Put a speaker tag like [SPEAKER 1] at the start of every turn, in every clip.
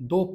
[SPEAKER 1] 2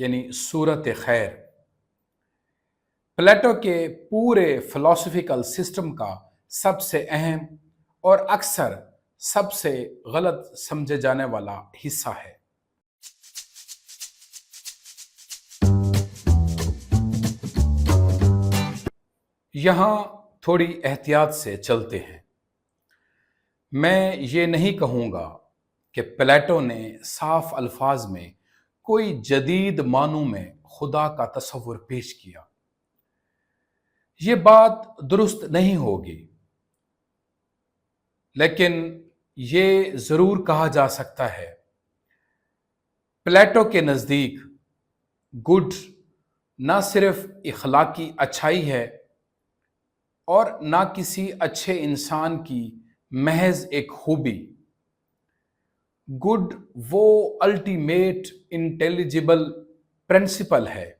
[SPEAKER 1] یعنی صورت خیر پلیٹو کے پورے فلسفیکل سسٹم کا سب سے اہم اور اکثر سب سے غلط سمجھے جانے والا حصہ ہے۔ یہاں تھوڑی احتیاط سے چلتے ہیں۔ میں یہ نہیں کہوں گا کہ پلیٹو نے صاف الفاظ میں کوئی جدید معنوں میں خدا کا تصور پیش کیا۔ یہ بات درست نہیں ہوگی، لیکن یہ ضرور کہا جا سکتا ہے پلیٹو کے نزدیک گڈ نہ صرف اخلاقی اچھائی ہے اور نہ کسی اچھے انسان کی محض ایک خوبی۔ گڈ وہ الٹیمیٹ انٹیلیجبل پرنسپل ہے،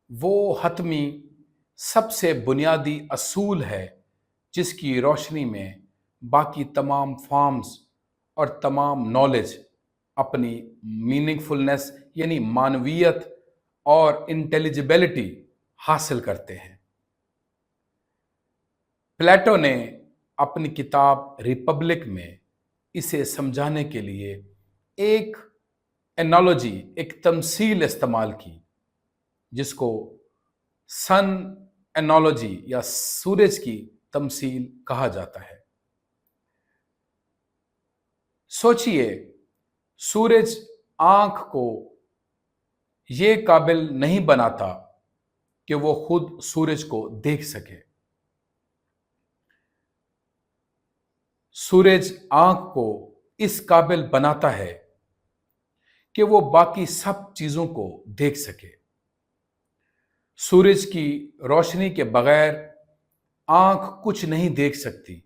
[SPEAKER 1] وہ حتمی سب سے بنیادی اصول ہے جس کی روشنی میں باقی تمام فارمز اور تمام نالج اپنی میننگ فلنس یعنی معنویت اور انٹیلیجبلٹی حاصل کرتے ہیں۔ پلیٹو نے اپنی کتاب ریپبلک میں اسے سمجھانے کے لیے ایک انالوجی، ایک تمثیل استعمال کی جس کو سن انالوجی یا سورج کی تمثیل کہا جاتا ہے۔ سوچئے، سورج آنکھ کو یہ قابل نہیں بناتا کہ وہ خود سورج کو دیکھ سکے۔ سورج آنکھ کو اس قابل بناتا ہے کہ وہ باقی سب چیزوں کو دیکھ سکے۔ سورج کی روشنی کے بغیر آنکھ کچھ نہیں دیکھ سکتی،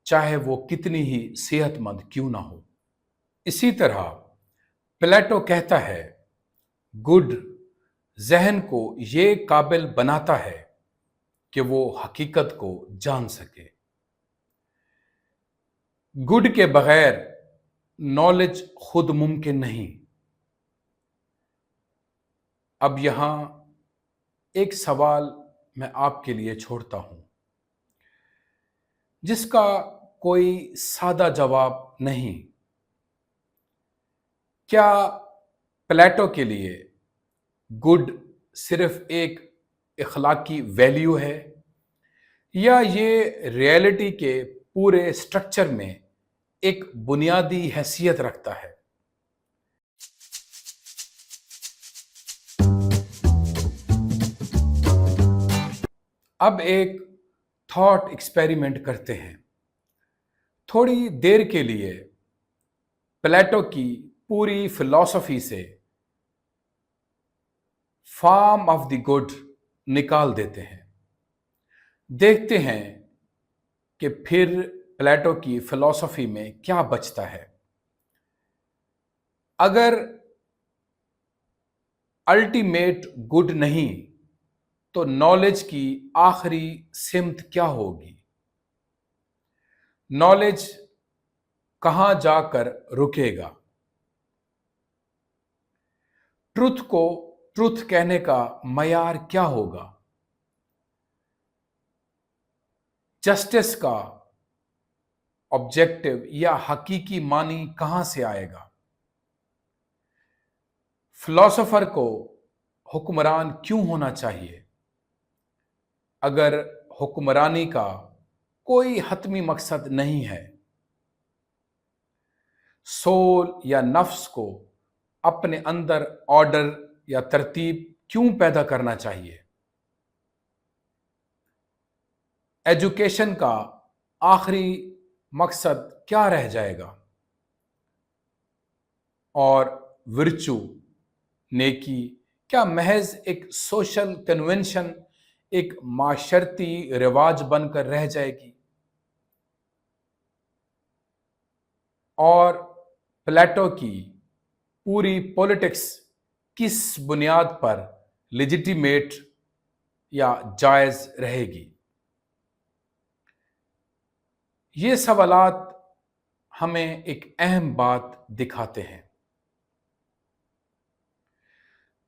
[SPEAKER 1] چاہے وہ کتنی ہی صحت مند کیوں نہ ہو۔ اسی طرح پلیٹو کہتا ہے گڈ ذہن کو یہ قابل بناتا ہے کہ وہ حقیقت کو جان سکے۔ گڈ کے بغیر نالج خود ممکن نہیں۔ اب یہاں ایک سوال میں آپ کے لیے چھوڑتا ہوں جس کا کوئی سادہ جواب نہیں۔ کیا پلیٹو کے لیے گڈ صرف ایک اخلاقی ویلیو ہے یا یہ ریئلٹی کے پورے سٹرکچر میں ایک بنیادی حیثیت رکھتا ہے؟ اب ایک تھاٹ ایکسپیریمنٹ کرتے ہیں۔ تھوڑی دیر کے لیے پلیٹو کی پوری فلسفی سے فارم آف دی گڈ نکال دیتے ہیں۔ دیکھتے ہیں کہ پھر پلیٹو کی فلسفی میں کیا بچتا ہے۔ اگر الٹیمیٹ گڈ نہیں تو نالج کی آخری سمت کیا ہوگی؟ نالج کہاں جا کر رکے گا؟ ٹروتھ کو ٹروتھ کہنے کا معیار کیا ہوگا؟ جسٹس کا آبجیکٹو یا حقیقی معنی کہاں سے آئے گا؟ فلاسفر کو حکمران کیوں ہونا چاہیے؟ اگر حکمرانی کا کوئی حتمی مقصد نہیں ہے، سول یا نفس کو اپنے اندر آرڈر یا ترتیب کیوں پیدا کرنا چاہیے؟ ایجوکیشن کا آخری مقصد کیا رہ جائے گا؟ اور ورچو، نیکی کیا محض ایک سوشل کنونشن، ایک معاشرتی رواج بن کر رہ جائے گی؟ اور پلیٹو کی پوری پولیٹکس کس بنیاد پر لیجیٹیمیٹ یا جائز رہے گی؟ یہ سوالات ہمیں ایک اہم بات دکھاتے ہیں۔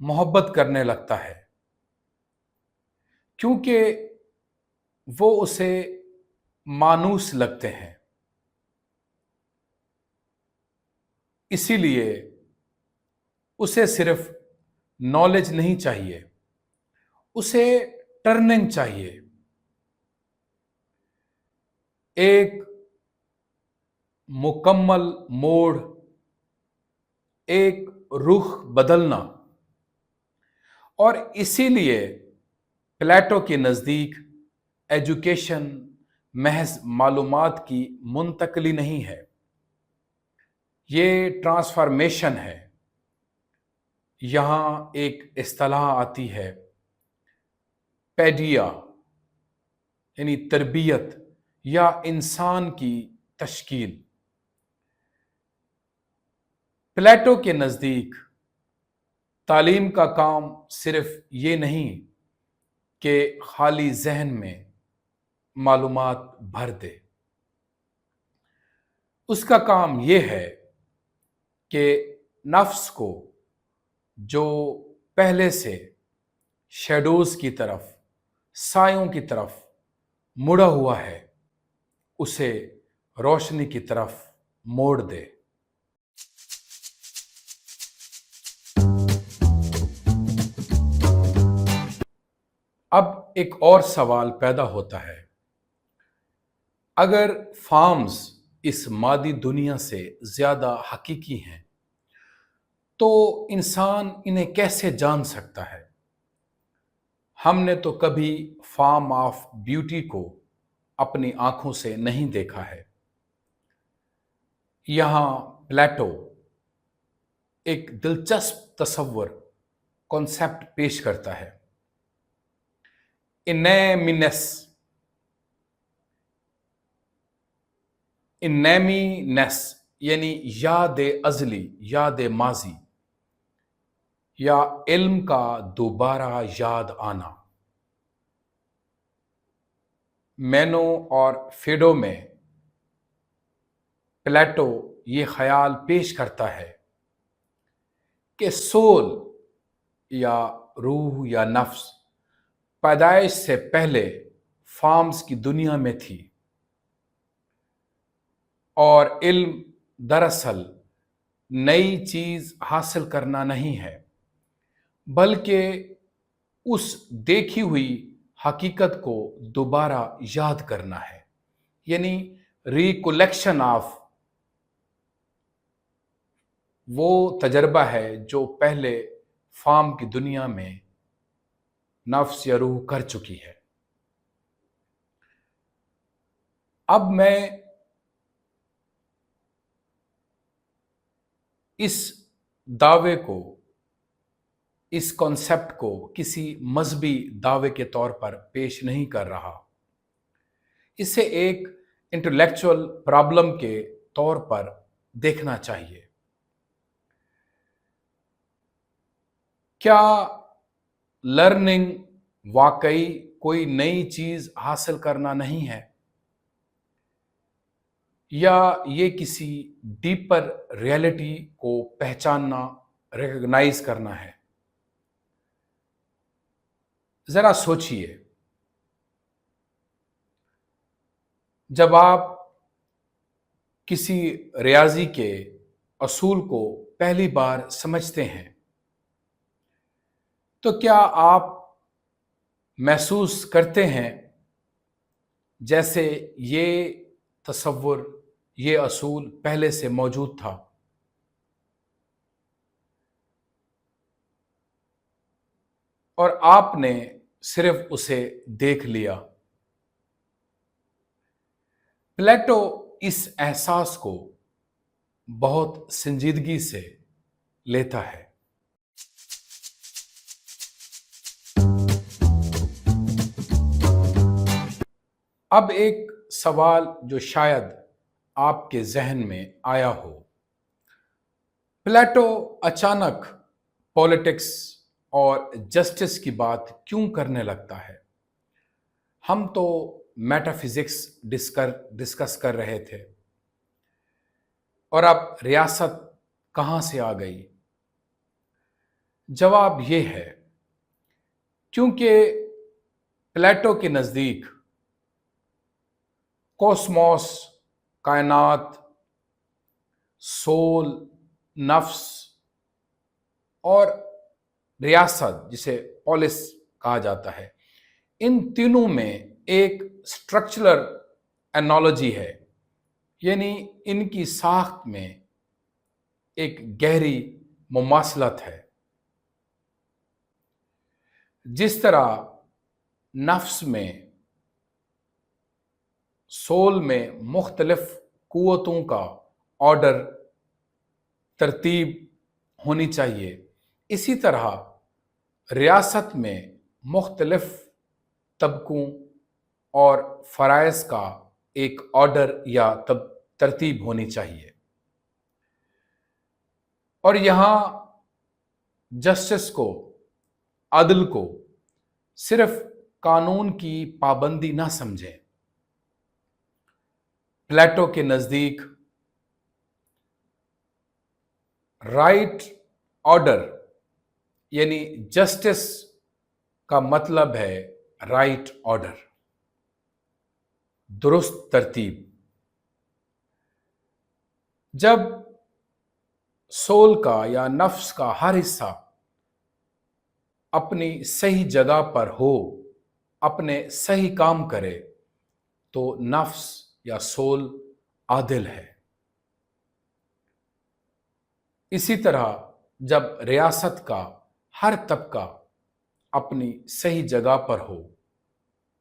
[SPEAKER 1] محبت کرنے لگتا ہے، کیونکہ وہ اسے مانوس لگتے ہیں۔ اسی لیے اسے صرف نالج نہیں چاہیے، اسے ٹرننگ چاہیے، ایک مکمل موڑ، ایک رخ بدلنا۔ اور اسی لیے پلیٹو کے نزدیک ایجوکیشن محض معلومات کی منتقلی نہیں ہے، یہ ٹرانسفارمیشن ہے۔ یہاں ایک اصطلاح آتی ہے پیڈیا، یعنی تربیت یا انسان کی تشکیل۔ پلیٹو کے نزدیک تعلیم کا کام صرف یہ نہیں کہ خالی ذہن میں معلومات بھر دے، اس کا کام یہ ہے کہ نفس کو جو پہلے سے شیڈوز کی طرف، سایوں کی طرف مڑا ہوا ہے، اسے روشنی کی طرف موڑ دے۔ اب ایک اور سوال پیدا ہوتا ہے، اگر فارمز اس مادی دنیا سے زیادہ حقیقی ہیں تو انسان انہیں کیسے جان سکتا ہے؟ ہم نے تو کبھی فارم آف بیوٹی کو اپنی آنکھوں سے نہیں دیکھا ہے۔ یہاں پلیٹو ایک دلچسپ تصور، کانسیپٹ پیش کرتا ہے، انیمینس، یعنی یاد ازلی، یاد ماضی، یا علم کا دوبارہ یاد آنا۔ مینو اور فیڈو میں پلیٹو یہ خیال پیش کرتا ہے کہ سول یا روح یا نفس پیدائش سے پہلے فارمز کی دنیا میں تھی، اور علم دراصل نئی چیز حاصل کرنا نہیں ہے، بلکہ اس دیکھی ہوئی حقیقت کو دوبارہ یاد کرنا ہے، یعنی ریکولیکشن آف وہ تجربہ ہے جو پہلے فارم کی دنیا میں نفس یا روح کر چکی ہے۔ اب میں اس دعوے کو، اس کانسیپٹ کو کسی مذہبی دعوے کے طور پر پیش نہیں کر رہا، اسے ایک انٹلیکچوئل پرابلم کے طور پر دیکھنا چاہیے۔ کیا لرننگ واقعی کوئی نئی چیز حاصل کرنا نہیں ہے، یا یہ کسی ڈیپر ریئلٹی کو پہچاننا، ریکگنائز کرنا ہے؟ ذرا سوچئے، جب آپ کسی ریاضی کے اصول کو پہلی بار سمجھتے ہیں تو کیا آپ محسوس کرتے ہیں جیسے یہ تصور، یہ اصول پہلے سے موجود تھا؟ اور آپ نے صرف اسے دیکھ لیا۔ پلیٹو اس احساس کو بہت سنجیدگی سے لیتا ہے۔ اب ایک سوال جو شاید آپ کے ذہن میں آیا ہو، پلیٹو اچانک پولیٹکس اور جسٹس کی بات کیوں کرنے لگتا ہے؟ ہم تو میٹا فزکس ڈسکس کر رہے تھے، اور اب ریاست کہاں سے آ گئی؟ جواب یہ ہے کیونکہ پلیٹو کے نزدیک کوسموس، کائنات، سول، نفس اور ریاست جسے پولس کہا جاتا ہے، ان تینوں میں ایک اسٹرکچرل انالوجی ہے، یعنی ان کی ساخت میں ایک گہری مماثلت ہے۔ جس طرح نفس میں، سول میں مختلف قوتوں کا آرڈر، ترتیب ہونی چاہیے، اسی طرح ریاست میں مختلف طبقوں اور فرائض کا ایک آرڈر یا ترتیب ہونی چاہیے۔ اور یہاں جسٹس کو، عدل کو صرف قانون کی پابندی نہ سمجھیں۔ پلیٹو کے نزدیک رائٹ آرڈر یعنی جسٹس کا مطلب ہے رائٹ آرڈر، درست ترتیب۔ جب سول کا یا نفس کا ہر حصہ اپنی صحیح جگہ پر ہو، اپنے صحیح کام کرے، تو نفس یا سول عادل ہے۔ اسی طرح جب ریاست کا ہر طبقہ اپنی صحیح جگہ پر ہو،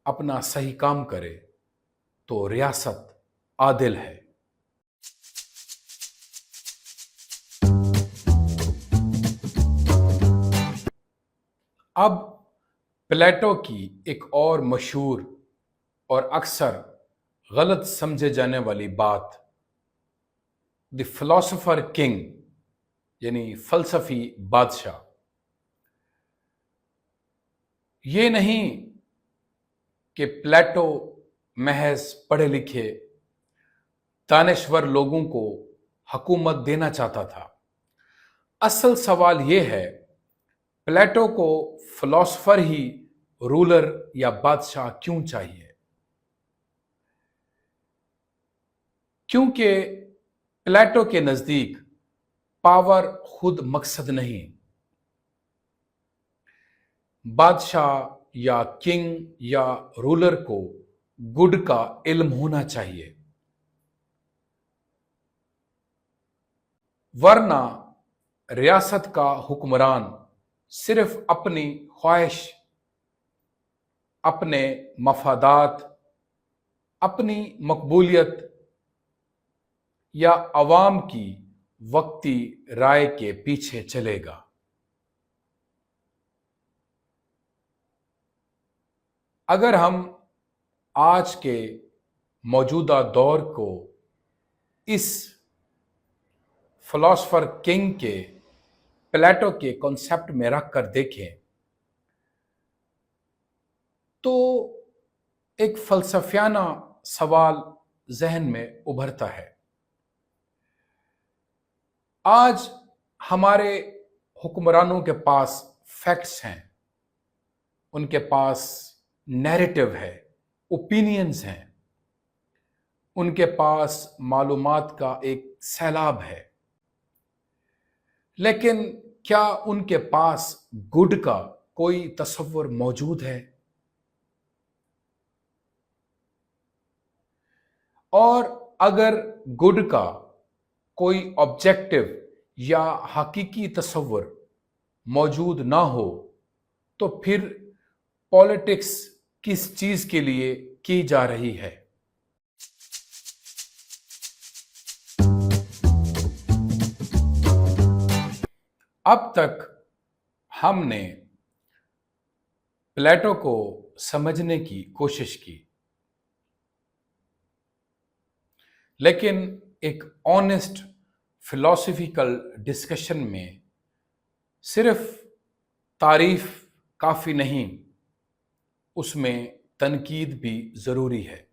[SPEAKER 1] اپنا صحیح کام کرے، تو ریاست عادل ہے۔ اب پلیٹو کی ایک اور مشہور اور اکثر غلط سمجھے جانے والی بات، دی فلاسفر کنگ یعنی فلسفی بادشاہ، یہ نہیں کہ پلیٹو محض پڑھے لکھے دانشور لوگوں کو حکومت دینا چاہتا تھا۔ اصل سوال یہ ہے، پلیٹو کو فلاسفر ہی رولر یا بادشاہ کیوں چاہیے؟ کیونکہ پلیٹو کے نزدیک پاور خود مقصد نہیں، بادشاہ یا کنگ یا رولر کو گڈ کا علم ہونا چاہیے، ورنہ ریاست کا حکمران صرف اپنی خواہش، اپنے مفادات، اپنی مقبولیت یا عوام کی وقتی رائے کے پیچھے چلے گا۔ اگر ہم آج کے موجودہ دور کو اس فلاسفر کنگ کے، پلیٹو کے کنسپٹ میں رکھ کر دیکھیں تو ایک فلسفیانہ سوال ذہن میں ابھرتا ہے۔ آج ہمارے حکمرانوں کے پاس فیکٹس ہیں، ان کے پاس نیریٹو ہے، اوپینینز ہیں، ان کے پاس معلومات کا ایک سیلاب ہے، لیکن کیا ان کے پاس گڈ کا کوئی تصور موجود ہے؟ اور اگر گڈ کا کوئی آبجیکٹو یا حقیقی تصور موجود نہ ہو تو پھر پالیٹکس کس چیز کے لیے کی جا رہی ہے؟ اب تک ہم نے پلیٹو کو سمجھنے کی کوشش کی، لیکن ایک آنےسٹ فلاسفیکل ڈسکشن میں صرف تعریف کافی نہیں، اس میں تنقید بھی ضروری ہے۔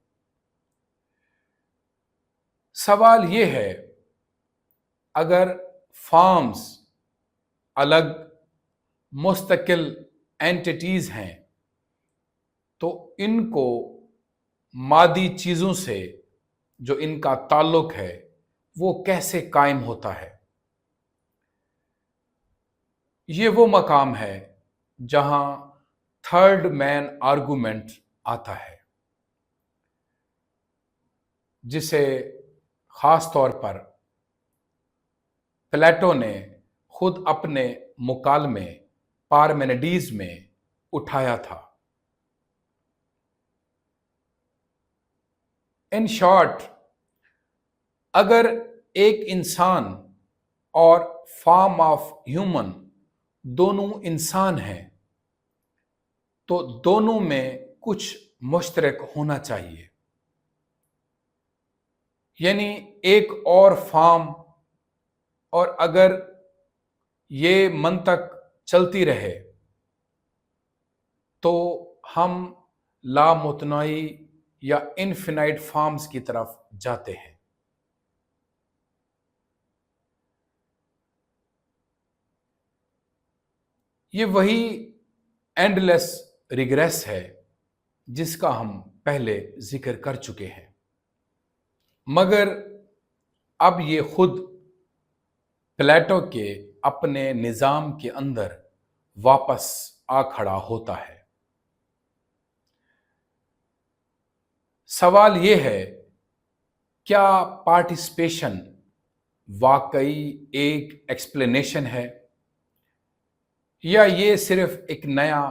[SPEAKER 1] سوال یہ ہے، اگر فارمز الگ مستقل اینٹیٹیز ہیں تو ان کو مادی چیزوں سے جو ان کا تعلق ہے وہ کیسے قائم ہوتا ہے؟ یہ وہ مقام ہے جہاں تھرڈ مین آرگومنٹ آتا ہے، جسے خاص طور پر پلیٹو نے خود اپنے مکالمے پارمیڈیز میں اٹھایا تھا۔ ان شارٹ، اگر ایک انسان اور فارم آف ہیومن دونوں انسان ہیں تو دونوں میں کچھ مشترک ہونا چاہیے، یعنی ایک اور فارم، اور اگر یہ منطق چلتی رہے تو ہم لامتناہی یا انفینائٹ فارمز کی طرف جاتے ہیں۔ یہ وہی اینڈ لیس ریگریس ہے جس کا ہم پہلے ذکر کر چکے ہیں، مگر اب یہ خود پلیٹو کے اپنے نظام کے اندر واپس آ کھڑا ہوتا ہے۔ سوال یہ ہے، کیا پارٹیسپیشن واقعی ایک ایکسپلینیشن ہے یا یہ صرف ایک نیا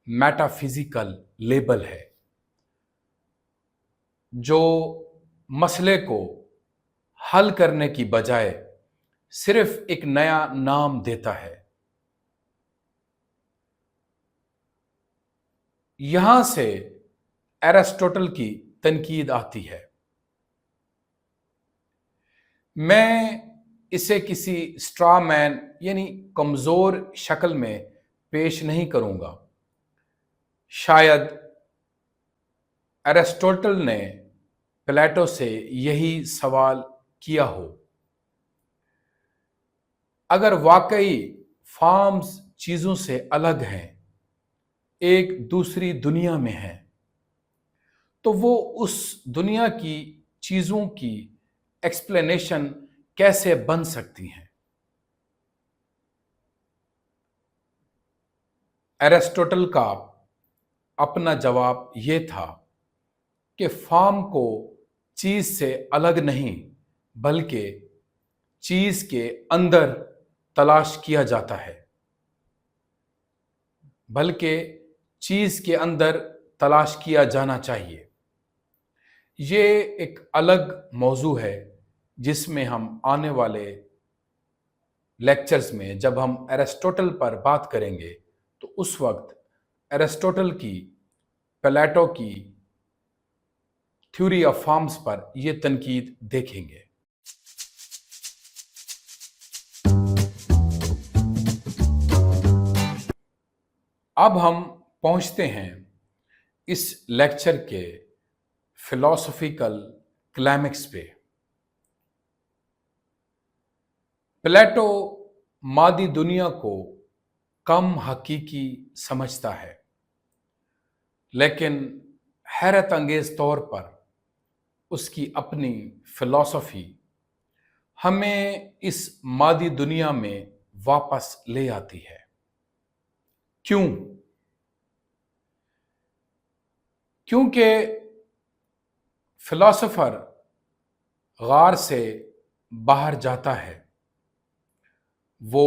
[SPEAKER 1] میٹا فزیکل لیبل ہے جو مسئلے کو حل کرنے کی بجائے صرف ایک نیا نام دیتا ہے؟ یہاں سے ایرسٹوٹل کی تنقید آتی ہے۔ میں اسے کسی اسٹرا مین یعنی کمزور شکل میں پیش نہیں کروں گا۔ شاید ایرسٹوٹل نے پلیٹو سے یہی سوال کیا ہو، اگر واقعی فارمز چیزوں سے الگ ہیں، ایک دوسری دنیا میں ہیں، تو وہ اس دنیا کی چیزوں کی ایکسپلینیشن کیسے بن سکتی ہیں؟ ایرسٹوٹل کا اپنا جواب یہ تھا کہ فارم کو چیز سے الگ نہیں بلکہ چیز کے اندر تلاش کیا جاتا ہے، بلکہ چیز کے اندر تلاش کیا جانا چاہیے۔ یہ ایک الگ موضوع ہے جس میں ہم آنے والے لیکچرز میں جب ہم ایرسٹوٹل پر بات کریں گے تو اس وقت ایرسٹوٹل کی پلیٹو کی تھیوری آف فارمز پر یہ تنقید دیکھیں گے۔ اب ہم پہنچتے ہیں اس لیکچر کے فلاسفیکل کلائمیکس پہ۔ پلیٹو مادی دنیا کو کم حقیقی سمجھتا ہے، لیکن حیرت انگیز طور پر اس کی اپنی فلسفی ہمیں اس مادی دنیا میں واپس لے آتی ہے۔ کیوں؟ کیونکہ فلاسفر غار سے باہر جاتا ہے، وہ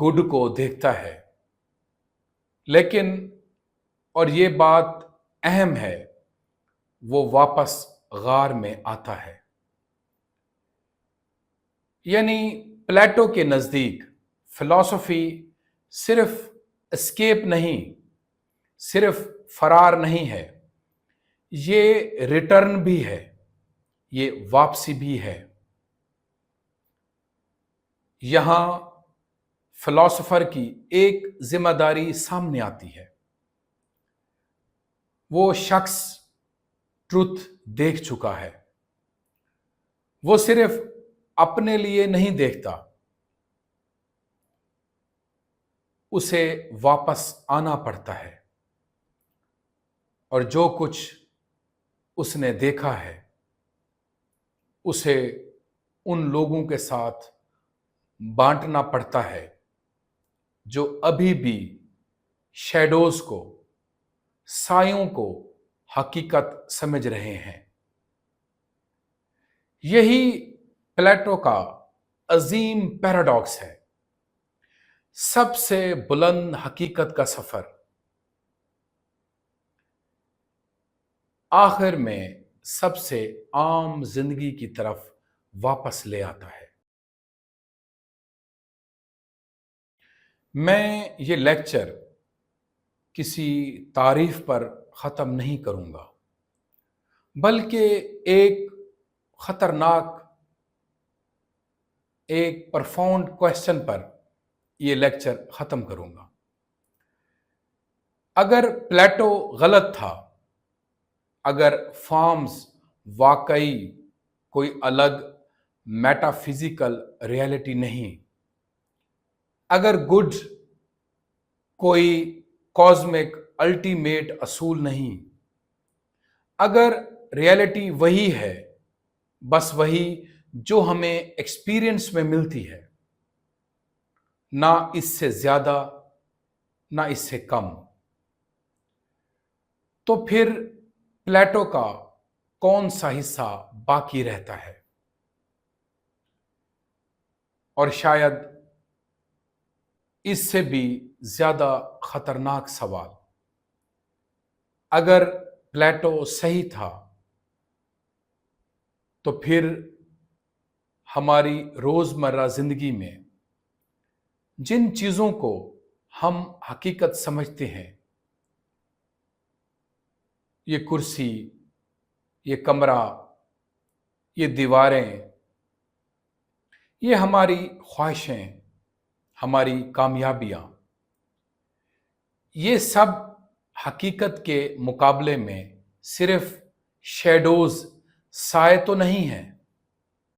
[SPEAKER 1] گڈ کو دیکھتا ہے، لیکن اور یہ بات اہم ہے، وہ واپس غار میں آتا ہے۔ یعنی پلیٹو کے نزدیک فلسفی صرف اسکیپ نہیں، صرف فرار نہیں ہے، یہ ریٹرن بھی ہے، یہ واپسی بھی ہے۔ یہاں فلاسفر کی ایک ذمہ داری سامنے آتی ہے۔ وہ شخص ٹروتھ دیکھ چکا ہے، وہ صرف اپنے لیے نہیں دیکھتا، اسے واپس آنا پڑتا ہے، اور جو کچھ اس نے دیکھا ہے اسے ان لوگوں کے ساتھ بانٹنا پڑتا ہے جو ابھی بھی شیڈوز کو، سایوں کو حقیقت سمجھ رہے ہیں۔ یہی پلیٹو کا عظیم پیراڈاکس ہے، سب سے بلند حقیقت کا سفر آخر میں سب سے عام زندگی کی طرف واپس لے آتا ہے۔ میں یہ لیکچر کسی تعریف پر ختم نہیں کروں گا، بلکہ ایک خطرناک، ایک پرفاؤنڈ کویسچن پر یہ لیکچر ختم کروں گا۔ اگر پلیٹو غلط تھا، اگر فارمز واقعی کوئی الگ میٹا فزیکل ریالٹی نہیں، اگر گڈ کوئی کازمک الٹیمیٹ اصول نہیں، اگر ریالٹی وہی ہے، بس وہی جو ہمیں ایکسپیرئنس میں ملتی ہے، نہ اس سے زیادہ نہ اس سے کم، تو پھر پلیٹو کا کون سا حصہ باقی رہتا ہے؟ اور شاید اس سے بھی زیادہ خطرناک سوال، اگر پلیٹو صحیح تھا تو پھر ہماری روزمرہ زندگی میں جن چیزوں کو ہم حقیقت سمجھتے ہیں، یہ کرسی، یہ کمرہ، یہ دیواریں، یہ ہماری خواہشیں، ہماری کامیابیاں، یہ سب حقیقت کے مقابلے میں صرف شیڈوز، سائے تو نہیں ہیں۔